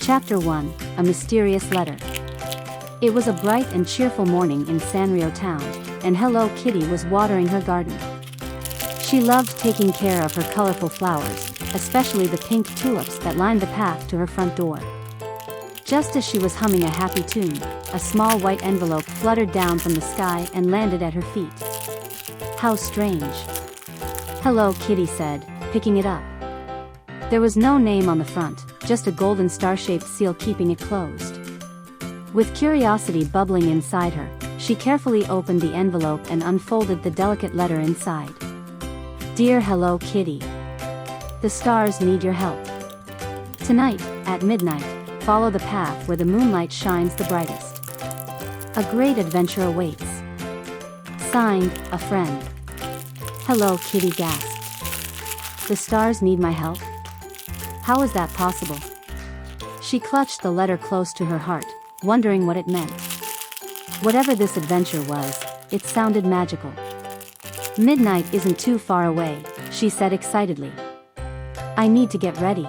Chapter 1, A Mysterious Letter. It was a bright and cheerful morning in Sanrio Town, and Hello Kitty was watering her garden. She loved taking care of her colorful flowers, especially the pink tulips that lined the path to her front door. Just as she was humming a happy tune, a small white envelope fluttered down from the sky and landed at her feet. "How strange," Hello Kitty said, picking it up. There was no name on the front, just a golden star-shaped seal keeping it closed. With curiosity bubbling inside her, she carefully opened the envelope and unfolded the delicate letter inside. "Dear Hello Kitty, the stars need your help. Tonight, at midnight, follow the path where the moonlight shines the brightest. A great adventure awaits. Signed, a friend." Hello Kitty gasped. The stars need my help? How is that possible? She clutched the letter close to her heart, wondering what it meant. Whatever this adventure was, it sounded magical. "Midnight isn't too far away," she said excitedly. "I need to get ready."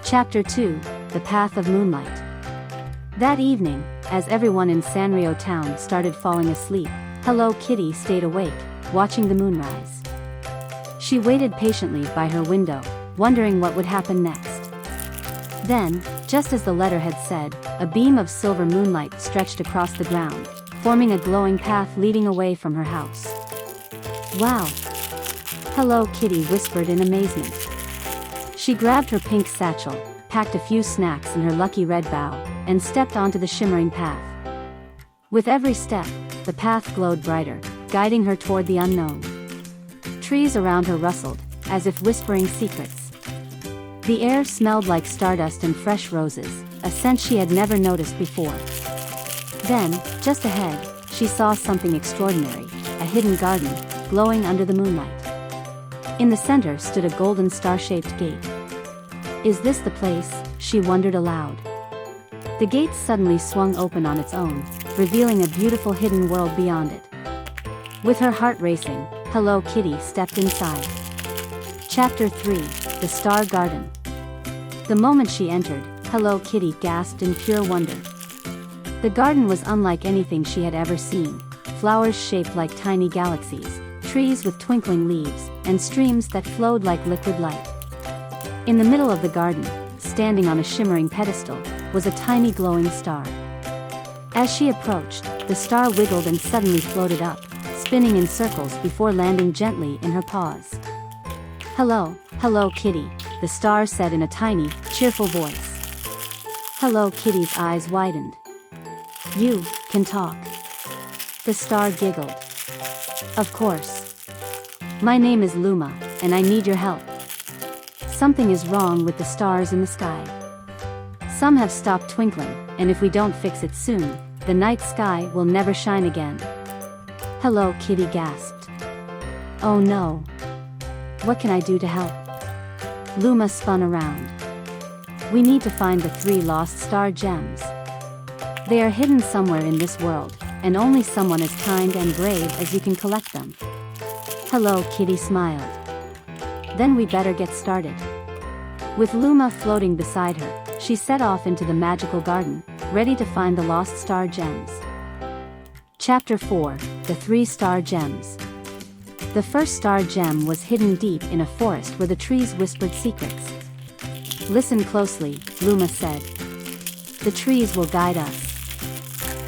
Chapter 2, The Path of Moonlight. That evening, as everyone in Sanrio Town started falling asleep, Hello Kitty stayed awake, watching the moonrise. She waited patiently by her window, wondering what would happen next. Then, just as the letter had said, a beam of silver moonlight stretched across the ground, forming a glowing path leading away from her house. "Wow!" Hello Kitty whispered in amazement. She grabbed her pink satchel, packed a few snacks in her lucky red bow, and stepped onto the shimmering path. With every step, the path glowed brighter, guiding her toward the unknown. Trees around her rustled, as if whispering secrets. The air smelled like stardust and fresh roses, a scent she had never noticed before. Then, just ahead, she saw something extraordinary, a hidden garden, glowing under the moonlight. In the center stood a golden star-shaped gate. "Is this the place?" she wondered aloud. The gate suddenly swung open on its own, revealing a beautiful hidden world beyond it. With her heart racing, Hello Kitty stepped inside. Chapter 3, The Star Garden. The moment she entered, Hello Kitty gasped in pure wonder. The garden was unlike anything she had ever seen, flowers shaped like tiny galaxies, trees with twinkling leaves, and streams that flowed like liquid light. In the middle of the garden, standing on a shimmering pedestal, was a tiny glowing star. As she approached, the star wiggled and suddenly floated up, spinning in circles before landing gently in her paws. Hello Kitty," the star said in a tiny, cheerful voice. Hello Kitty's eyes widened. "You can talk?" The star giggled. "Of course. My name is Luma, and I need your help. Something is wrong with the stars in the sky. Some have stopped twinkling, and if we don't fix it soon, the night sky will never shine again." Hello Kitty gasped. "Oh no. What can I do to help?" Luma spun around. "We need to find the 3 lost star gems. They are hidden somewhere in this world, and only someone as kind and brave as you can collect them." Hello Kitty smiled. "Then we better get started." With Luma floating beside her, she set off into the magical garden, ready to find the lost star gems. Chapter 4, The 3 Star Gems. The first star gem was hidden deep in a forest where the trees whispered secrets. "Listen closely," Luma said. "The trees will guide us."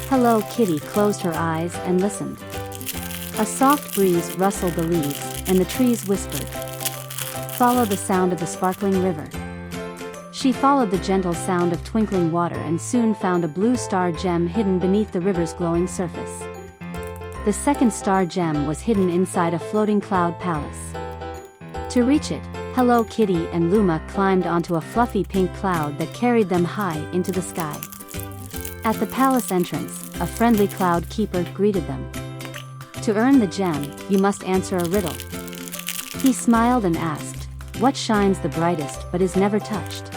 Hello Kitty closed her eyes and listened. A soft breeze rustled the leaves, and the trees whispered. "Follow the sound of the sparkling river." She followed the gentle sound of twinkling water and soon found a blue star gem hidden beneath the river's glowing surface. The second star gem was hidden inside a floating cloud palace. To reach it, Hello Kitty and Luma climbed onto a fluffy pink cloud that carried them high into the sky. At the palace entrance, a friendly cloud keeper greeted them. "To earn the gem, you must answer a riddle." He smiled and asked, "What shines the brightest but is never touched?"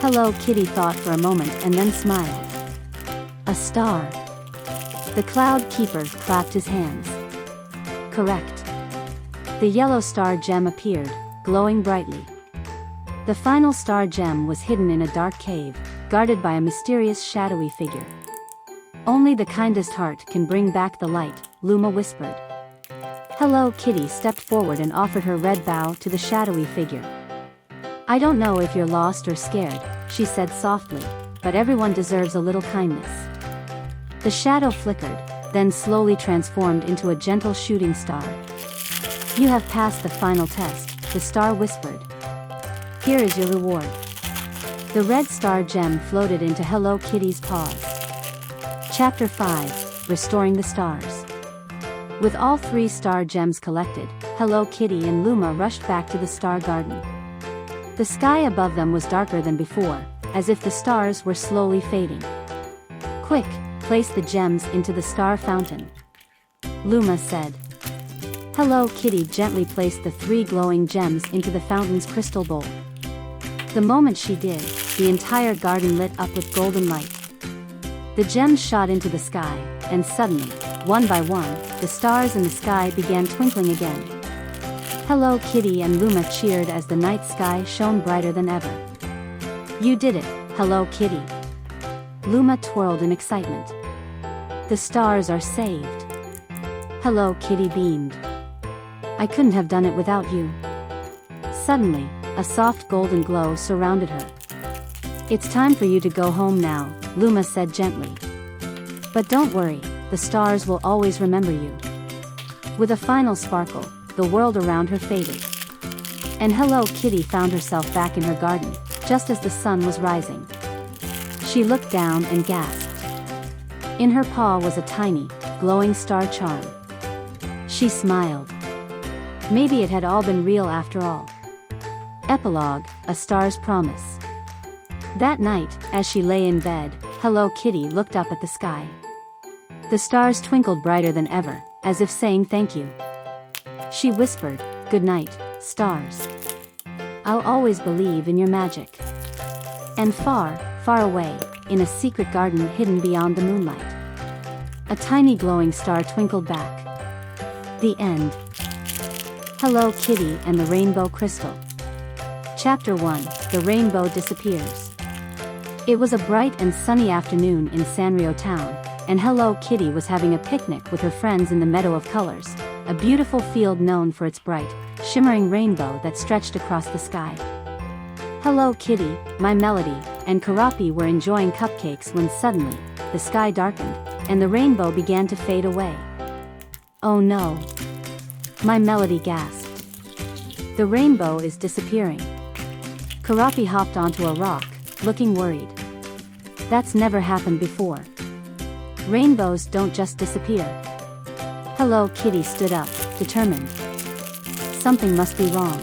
Hello Kitty thought for a moment and then smiled. "A star." The cloud keeper clapped his hands. "Correct." The yellow star gem appeared, glowing brightly. The final star gem was hidden in a dark cave, guarded by a mysterious shadowy figure. "Only the kindest heart can bring back the light," Luma whispered. Hello Kitty stepped forward and offered her red bow to the shadowy figure. "I don't know if you're lost or scared," she said softly, "but everyone deserves a little kindness." The shadow flickered, then slowly transformed into a gentle shooting star. "You have passed the final test," the star whispered. "Here is your reward." The red star gem floated into Hello Kitty's paws. Chapter 5: Restoring the Stars. With all 3 star gems collected, Hello Kitty and Luma rushed back to the star garden. The sky above them was darker than before, as if the stars were slowly fading. "Quick, place the gems into the star fountain," Luma said. Hello Kitty gently placed the 3 glowing gems into the fountain's crystal bowl. The moment she did, the entire garden lit up with golden light. The gems shot into the sky, and suddenly, one by one, the stars in the sky began twinkling again. Hello Kitty and Luma cheered as the night sky shone brighter than ever. "You did it, Hello Kitty!" Luma twirled in excitement. "The stars are saved!" Hello Kitty beamed. "I couldn't have done it without you." Suddenly, a soft golden glow surrounded her. "It's time for you to go home now," Luma said gently. "But don't worry, the stars will always remember you." With a final sparkle, the world around her faded. And Hello Kitty found herself back in her garden, just as the sun was rising. She looked down and gasped. In her paw was a tiny, glowing star charm. She smiled. Maybe it had all been real after all. Epilogue: A Star's Promise. That night, as she lay in bed, Hello Kitty looked up at the sky. The stars twinkled brighter than ever, as if saying thank you. She whispered, "Good night, stars. I'll always believe in your magic." And far, far away, in a secret garden hidden beyond the moonlight, a tiny glowing star twinkled back. The end. Hello Kitty and the Rainbow Crystal. Chapter 1: The Rainbow Disappears. It was a bright and sunny afternoon in Sanrio Town, and Hello Kitty was having a picnic with her friends in the Meadow of Colors, a beautiful field known for its bright, shimmering rainbow that stretched across the sky. Hello Kitty, My Melody, and Karapi were enjoying cupcakes when suddenly, the sky darkened, and the rainbow began to fade away. "Oh no!" My Melody gasped. "The rainbow is disappearing." Karapi hopped onto a rock, looking worried. "That's never happened before. Rainbows don't just disappear." Hello Kitty stood up, determined. "Something must be wrong.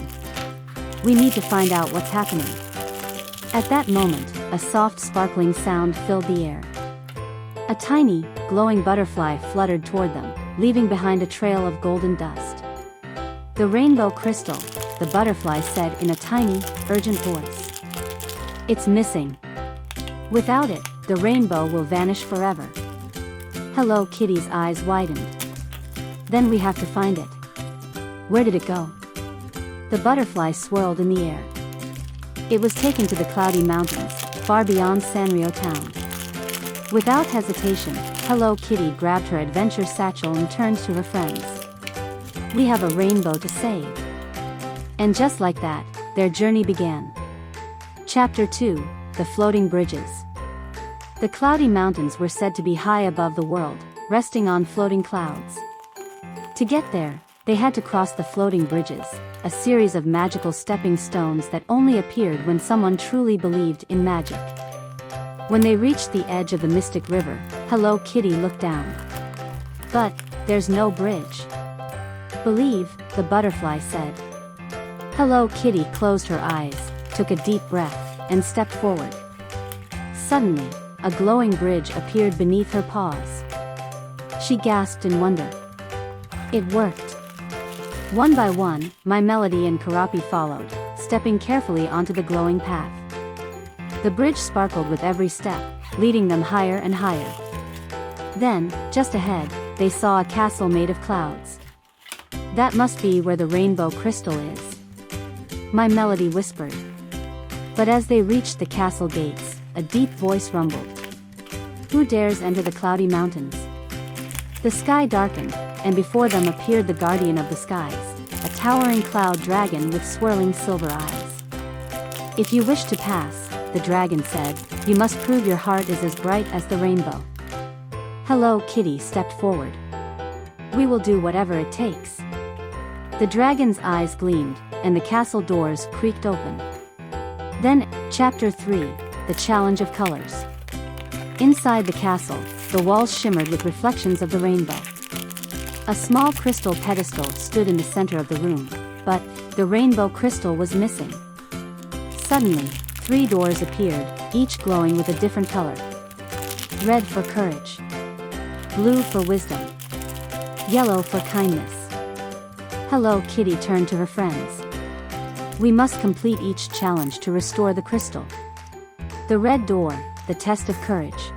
We need to find out what's happening." At that moment, a soft sparkling sound filled the air. A tiny, glowing butterfly fluttered toward them, leaving behind a trail of golden dust. "The rainbow crystal," the butterfly said in a tiny, urgent voice. "It's missing. Without it, the rainbow will vanish forever." Hello Kitty's eyes widened. "Then we have to find it. Where did it go?" The butterfly swirled in the air. It was taken to the cloudy mountains, far beyond Sanrio Town. Without hesitation, Hello Kitty grabbed her adventure satchel and turned to her friends. "We have a rainbow to save." And just like that, their journey began. Chapter 2: The Floating Bridges. The cloudy mountains were said to be high above the world, resting on floating clouds. To get there, they had to cross the floating bridges, a series of magical stepping stones that only appeared when someone truly believed in magic. When they reached the edge of the mystic river, Hello Kitty looked down. "But there's no bridge." "Believe," the butterfly said. Hello Kitty closed her eyes, took a deep breath, and stepped forward. Suddenly, a glowing bridge appeared beneath her paws. She gasped in wonder. It worked. One by one, My Melody and Karapi followed, stepping carefully onto the glowing path. The bridge sparkled with every step, leading them higher and higher. Then, just ahead, they saw a castle made of clouds. "That must be where the rainbow crystal is," My Melody whispered. But as they reached the castle gates, a deep voice rumbled. Who dares enter the cloudy mountains? The sky darkened, and before them appeared the guardian of the skies, a towering cloud dragon with swirling silver eyes. If you wish to pass, the dragon said, you must prove your heart is as bright as the rainbow. Hello Kitty stepped forward. We will do whatever it takes. The dragon's eyes gleamed, and the castle doors creaked open. Then, Chapter 3, The Challenge of Colors. Inside the castle, the walls shimmered with reflections of the rainbow. A small crystal pedestal stood in the center of the room, but the rainbow crystal was missing. Suddenly, 3 doors appeared, each glowing with a different color. Red for courage. Blue for wisdom. Yellow for kindness. Hello Kitty turned to her friends. We must complete each challenge to restore the crystal. The red door, the test of courage.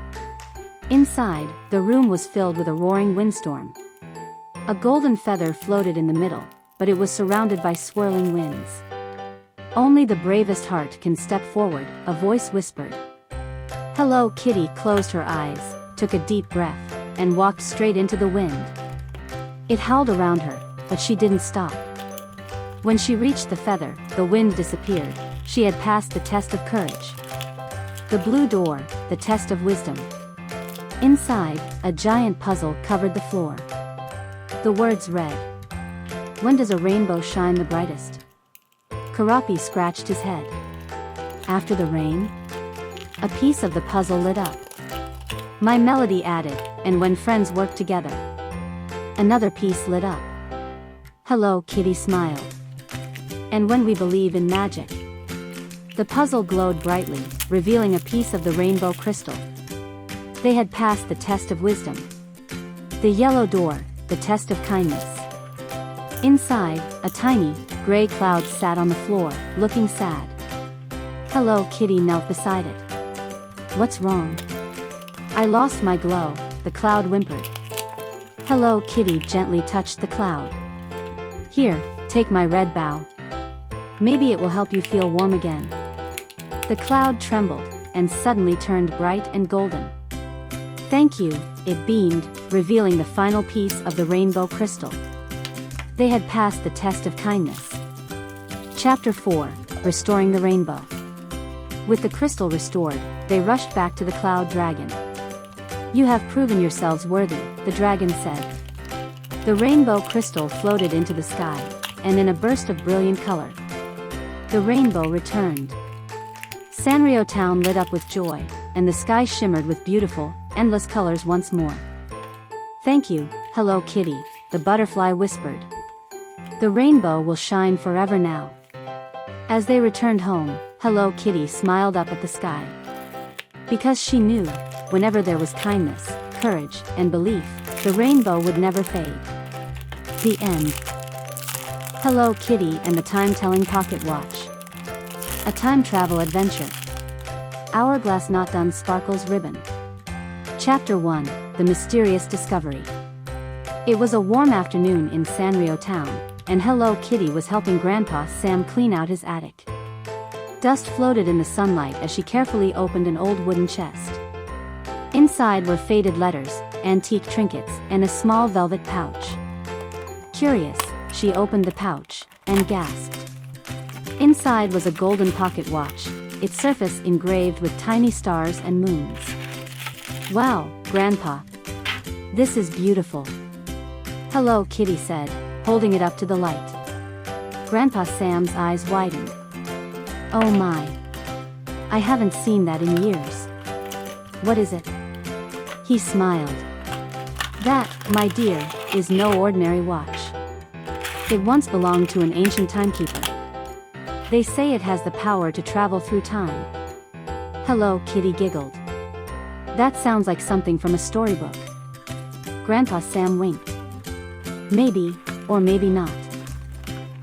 Inside, the room was filled with a roaring windstorm. A golden feather floated in the middle, but it was surrounded by swirling winds. Only the bravest heart can step forward, a voice whispered. Hello Kitty closed her eyes, took a deep breath, and walked straight into the wind. It howled around her, but she didn't stop. When she reached the feather, the wind disappeared. She had passed the test of courage. The blue door, the test of wisdom. Inside, a giant puzzle covered the floor. The words read, when does a rainbow shine the brightest? Karapi scratched his head. After the rain? A piece of the puzzle lit up. My melody added, and when friends work together. Another piece lit up. Hello Kitty smiled. And when we believe in magic. The puzzle glowed brightly, revealing a piece of the rainbow crystal. They had passed the test of wisdom. The yellow door, the test of kindness. Inside, a tiny, gray cloud sat on the floor, looking sad. Hello Kitty knelt beside it. What's wrong? I lost my glow, the cloud whimpered. Hello Kitty gently touched the cloud. Here, take my red bow. Maybe it will help you feel warm again. The cloud trembled, and suddenly turned bright and golden. Thank you, it beamed, revealing the final piece of the rainbow crystal. They had passed the test of kindness. Chapter 4, Restoring the Rainbow. With the crystal restored, they rushed back to the cloud dragon. You have proven yourselves worthy, the dragon said. The rainbow crystal floated into the sky, and in a burst of brilliant color, the rainbow returned. Sanrio town lit up with joy, and the sky shimmered with beautiful, endless colors once more. Thank you, Hello Kitty, the butterfly whispered. The rainbow will shine forever now. As they returned home, Hello Kitty smiled up at the sky. Because she knew, whenever there was kindness, courage, and belief, the rainbow would never fade. The end. Hello Kitty and the Time-Telling Pocket Watch. A time travel adventure. Hourglass Not Done Sparkles Ribbon. Chapter 1, The Mysterious Discovery. It was a warm afternoon in Sanrio town, and Hello Kitty was helping Grandpa Sam clean out his attic. Dust floated in the sunlight as she carefully opened an old wooden chest. Inside were faded letters, antique trinkets, and a small velvet pouch. Curious, she opened the pouch, and gasped. Inside was a golden pocket watch, its surface engraved with tiny stars and moons. Wow, Grandpa! This is beautiful. Hello Kitty said, holding it up to the light. Grandpa Sam's eyes widened. Oh my! I haven't seen that in years. What is it? He smiled. That, my dear, is no ordinary watch. It once belonged to an ancient timekeeper. They say it has the power to travel through time. Hello Kitty giggled. That sounds like something from a storybook. Grandpa Sam winked. Maybe, or maybe not.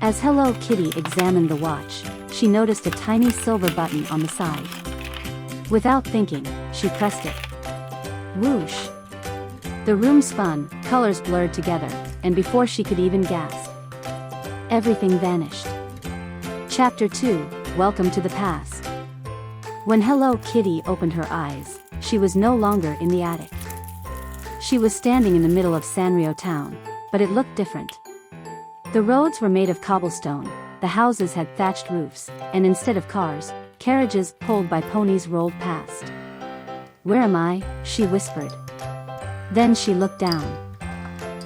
As Hello Kitty examined the watch, she noticed a tiny silver button on the side. Without thinking, she pressed it. Whoosh! The room spun, colors blurred together, and before she could even gasp, everything vanished. Chapter 2, Welcome to the Past. When Hello Kitty opened her eyes, she was no longer in the attic. She was standing in the middle of Sanrio town, but it looked different. The roads were made of cobblestone, the houses had thatched roofs, and instead of cars, carriages pulled by ponies rolled past. "Where am I?" she whispered. Then she looked down.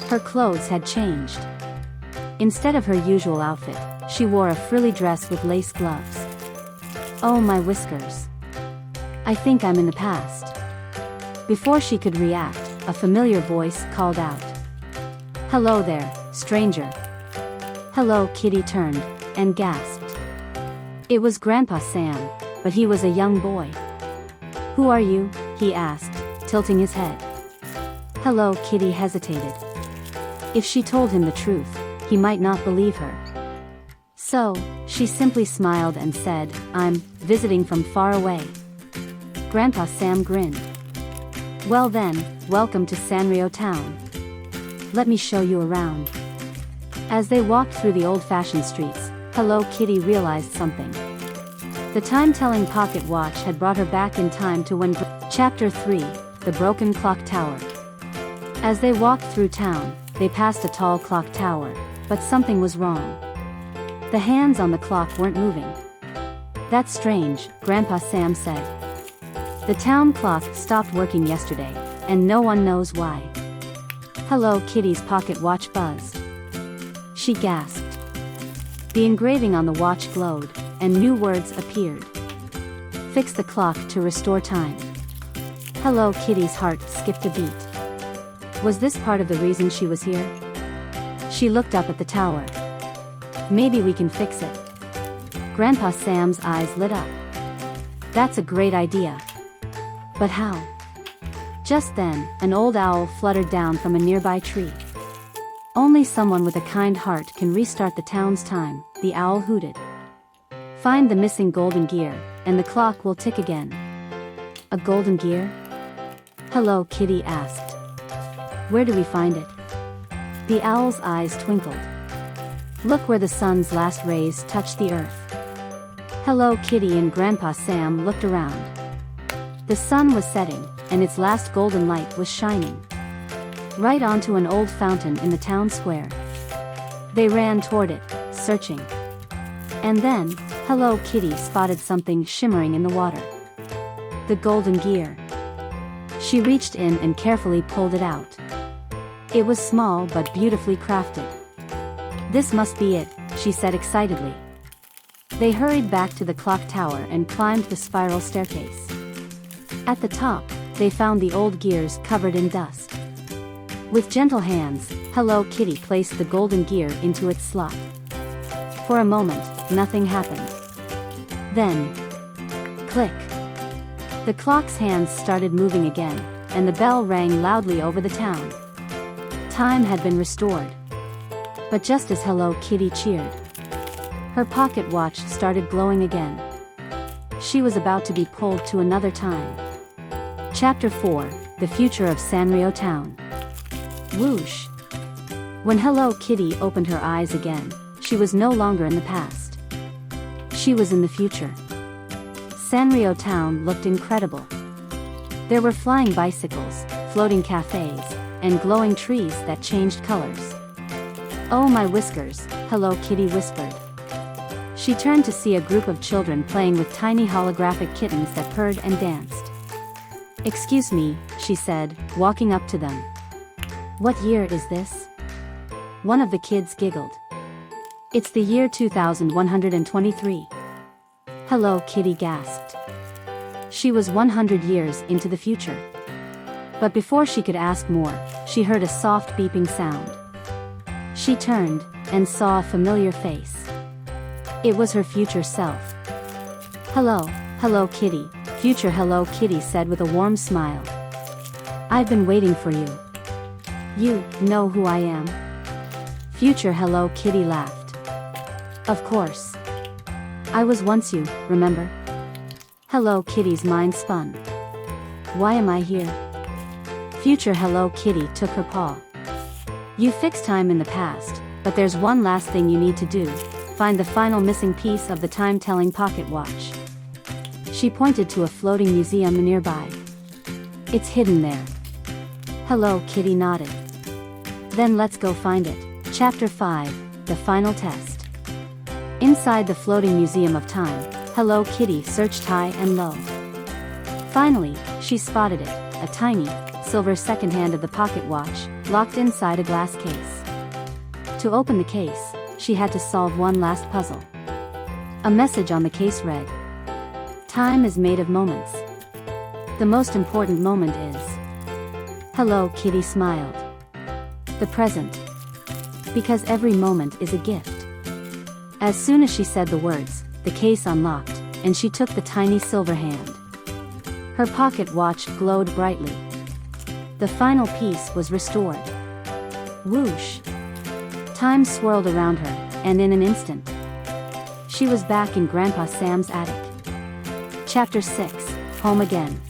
Her clothes had changed. Instead of her usual outfit, she wore a frilly dress with lace gloves. "Oh, my whiskers. I think I'm in the past." Before she could react, a familiar voice called out. "Hello there, stranger." Hello Kitty turned, and gasped. It was Grandpa Sam, but he was a young boy. "Who are you?" he asked, tilting his head. Hello Kitty hesitated. If she told him the truth, he might not believe her. So, she simply smiled and said, "I'm visiting from far away." Grandpa Sam grinned. "Well then, welcome to Sanrio town. Let me show you around." As they walked through the old-fashioned streets, Hello Kitty realized something. The time-telling pocket watch had brought her back in time to when Chapter 3, The Broken Clock Tower. As they walked through town, they passed a tall clock tower, but something was wrong. The hands on the clock weren't moving. "That's strange," Grandpa Sam said. "The town clock stopped working yesterday, and no one knows why." Hello Kitty's pocket watch buzzed. She gasped. The engraving on the watch glowed, and new words appeared. "Fix the clock to restore time." Hello Kitty's heart skipped a beat. Was this part of the reason she was here? She looked up at the tower. "Maybe we can fix it." Grandpa Sam's eyes lit up. "That's a great idea. But how?" Just then, an old owl fluttered down from a nearby tree. "Only someone with a kind heart can restart the town's time," the owl hooted. "Find the missing golden gear, and the clock will tick again." "A golden gear?" Hello Kitty asked. "Where do we find it?" The owl's eyes twinkled. "Look where the sun's last rays touch the earth." Hello Kitty and Grandpa Sam looked around. The sun was setting, and its last golden light was shining right onto an old fountain in the town square. They ran toward it, searching. And then, Hello Kitty spotted something shimmering in the water. The golden gear. She reached in and carefully pulled it out. It was small but beautifully crafted. "This must be it," she said excitedly. They hurried back to the clock tower and climbed the spiral staircase. At the top, they found the old gears covered in dust. With gentle hands, Hello Kitty placed the golden gear into its slot. For a moment, nothing happened. Then, click. The clock's hands started moving again, and the bell rang loudly over the town. Time had been restored. But just as Hello Kitty cheered, her pocket watch started glowing again. She was about to be pulled to another time. Chapter 4, The Future of Sanrio Town. Whoosh! When Hello Kitty opened her eyes again, she was no longer in the past. She was in the future. Sanrio Town looked incredible. There were flying bicycles, floating cafes, and glowing trees that changed colors. "Oh, my whiskers," Hello Kitty whispered. She turned to see a group of children playing with tiny holographic kittens that purred and danced. "Excuse me," she said, walking up to them. "What year is this?" One of the kids giggled. "It's the year 2123. Hello Kitty gasped. She was 100 years into the future. But before she could ask more, she heard a soft beeping sound. She turned, and saw a familiar face. It was her future self. "Hello, Hello Kitty," future Hello Kitty said with a warm smile. "I've been waiting for you. You know who I am?" Future Hello Kitty laughed. "Of course. I was once you, remember?" Hello Kitty's mind spun. "Why am I here?" Future Hello Kitty took her paw. "You fixed time in the past, but there's one last thing you need to do. Find the final missing piece of the time-telling pocket watch." She pointed to a floating museum nearby. It's hidden there. Hello Kitty nodded. Then let's go find it. Chapter 5, The Final Test. Inside the floating museum of time, Hello Kitty searched high and low. Finally, she spotted it, a tiny, silver second-hand of the pocket watch, locked inside a glass case. To open the case, she had to solve one last puzzle. A message on the case read, "Time is made of moments. The most important moment is..." Hello Kitty smiled. The present. Because every moment is a gift. As soon as she said the words, the case unlocked, and she took the tiny silver hand. Her pocket watch glowed brightly. The final piece was restored. Whoosh! Time swirled around her, and in an instant, she was back in Grandpa Sam's attic. Chapter 6, Home Again.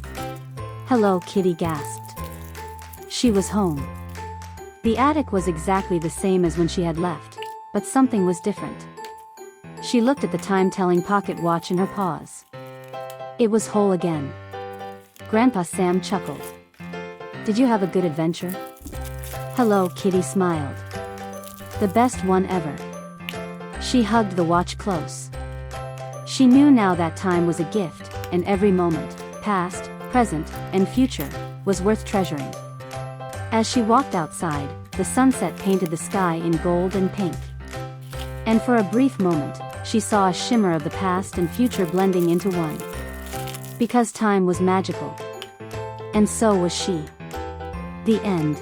Hello Kitty gasped. She was home. The attic was exactly the same as when she had left, but something was different. She looked at the time-telling pocket watch in her paws. It was whole again. Grandpa Sam chuckled. Did you have a good adventure? Hello Kitty smiled. The best one ever. She hugged the watch close. She knew now that time was a gift, and every moment, past, present, and future, was worth treasuring. As she walked outside, the sunset painted the sky in gold and pink. And for a brief moment, she saw a shimmer of the past and future blending into one. Because time was magical. And so was she. The end.